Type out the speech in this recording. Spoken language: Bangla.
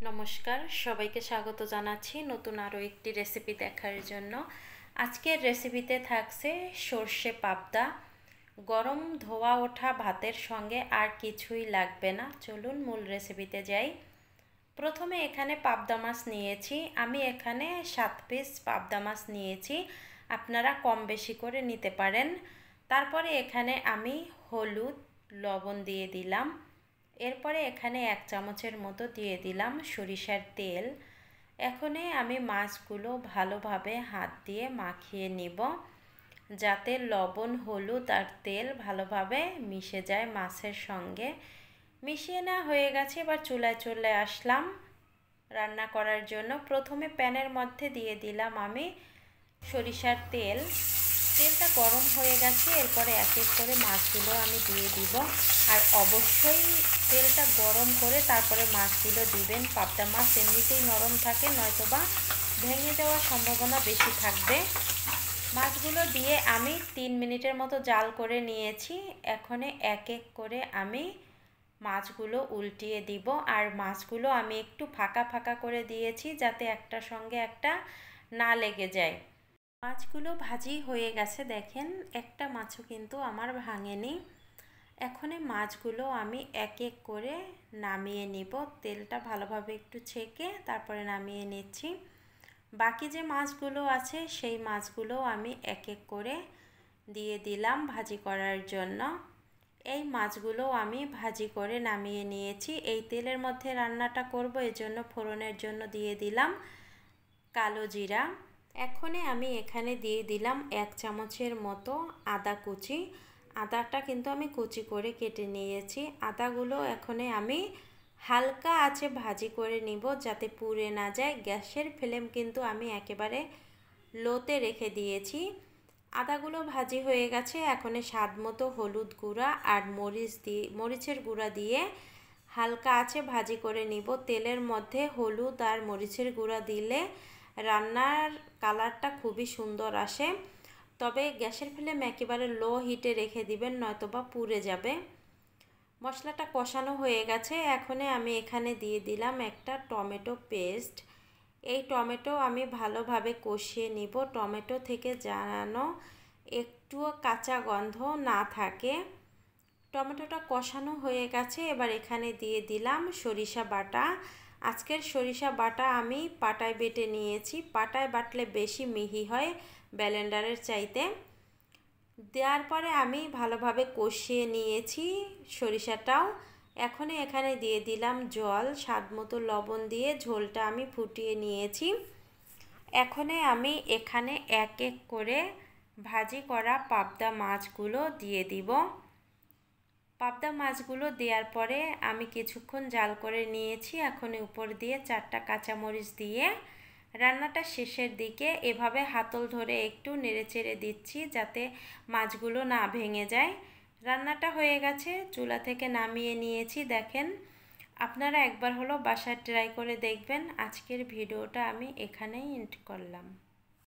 নমস্কার, সবাইকে স্বাগত জানাচ্ছি নতুন আরও একটি রেসিপি দেখার জন্য। আজকের রেসিপিতে থাকছে সর্ষে পাবদা। গরম ধোয়া ওঠা ভাতের সঙ্গে আর কিছুই লাগবে না। চলুন মূল রেসিপিতে যাই। প্রথমে এখানে পাবদা মাছ নিয়েছি। আমি এখানে 7 পিস পাবদা মাছ নিয়েছি, আপনারা কম বেশি করে নিতে পারেন। তারপরে এখানে আমি হলুদ লবণ দিয়ে দিলাম। এরপরে এখানে 1 চামচের মতো দিয়ে দিলাম সরিষার তেল। এখানে আমি মাছগুলো ভালোভাবে হাত দিয়ে মাখিয়ে নিব, যাতে লবণ হলুদ আর তেল ভালোভাবে মিশে যায় মাছের সঙ্গে। মিশিয়ে না হয়ে গেছে, এবার চুলায় চলে আসলাম রান্না করার জন্য। প্রথমে প্যানের মধ্যে দিয়ে দিলাম আমি সরিষার তেল। তেলটা গরম হয়ে গেছে, এরপরে এক এক করে মাছগুলো আমি দিয়ে দিব। আর অবশ্যই তেলটা গরম করে তারপরে মাছগুলো দিবেন। পাবদা মাছ এমনিতেই নরম থাকে, নয়তোবা ভেঙে যাওয়ার সম্ভাবনা বেশি থাকবে। মাছগুলো দিয়ে আমি 3 মিনিটের মতো জাল করে নিয়েছি। এখন এক এক করে আমি মাছগুলো উল্টিয়ে দিব। আর মাছগুলো আমি একটু ফাঁকা ফাঁকা করে দিয়েছি, যাতে একটার সঙ্গে একটা না লেগে যায়। মাছগুলো ভাজি হয়ে গেছে, দেখেন একটা মাছও কিন্তু আমার ভাঙেনি। এখন মাছগুলো আমি এক এক করে নামিয়ে নিব। তেলটা ভালোভাবে একটু ছেঁকে তারপরে নামিয়ে নিচ্ছি। বাকি যে মাছগুলো আছে সেই মাছগুলো আমি এক এক করে দিয়ে দিলাম ভাজি করার জন্য। এই মাছগুলো আমি ভাজি করে নামিয়ে নিয়েছি। এই তেলের মধ্যে রান্নাটা করব, এজন্য ফোড়নের জন্য দিয়ে দিলাম কালো জিরা। এখন আমি এখানে দিয়ে দিলাম 1 চামচের মতো আদা কুচি। আদাটা কিন্তু আমি কুচি করে কেটে নিয়েছি। আদাগুলো এখন আমি হালকা আঁচে ভাজি করে নিব, যাতে পুড়ে না যায়। গ্যাসের ফ্লেম কিন্তু আমি একেবারে লোতে রেখে দিয়েছি। আদাগুলো ভাজি হয়ে গেছে। এখন স্বাদ মতো হলুদ গুঁড়া আর মরিচের গুঁড়া দিয়ে হালকা আঁচে ভাজি করে নিব। তেলের মধ্যে হলুদ আর মরিচের গুঁড়া দিলে রান্নার কালারটা খুবই সুন্দর আসে। তবে গ্যাসের ফ্লেম একেবারে লো হিটে রেখে দিবেন, নয়তোবা পুড়ে যাবে। মশলাটা কষানো হয়ে গেছে। এখন আমি এখানে দিয়ে দিলাম একটা টমেটো পেস্ট। এই টমেটো আমি ভালোভাবে কষিয়ে নিব, টমেটো থেকে যেন একটুও কাঁচা গন্ধ না থাকে। টমেটোটা কষানো হয়ে গেছে, এবার এখানে দিয়ে দিলাম সরিষা বাটা। আজকের সরিষা বাটা আমি পাটায় বেটে নিয়েছি। পাটায় বাটলে বেশি মিহি হয় ব্লেন্ডারের চাইতে। দেওয়ার পরে আমি ভালোভাবে কষিয়ে নিয়েছি সরিষাটাও। এখন এখানে দিয়ে দিলাম জল, স্বাদ মতো লবণ দিয়ে ঝোলটা আমি ফুটিয়ে নিয়েছি। এখন আমি এখানে এক এক করে ভাজি করা পাবদা মাছগুলো দিয়ে দিব। পাবদা মাছগুলো দেওয়ার পরে আমি কিছুক্ষণ জাল করে নিয়েছি। এখন উপর দিয়ে 4টা কাঁচামরিচ দিয়ে রান্নাটা শেষের দিকে এভাবে হাতল ধরে একটু নেড়েচেড়ে দিচ্ছি, যাতে মাছগুলো না ভেঙে যায়। রান্নাটা হয়ে গেছে, চুলা থেকে নামিয়ে নিয়েছি। দেখেন, আপনারা একবার হলো বাসায় ট্রাই করে দেখবেন। আজকের ভিডিওটা আমি এখানেই এন্ড করলাম।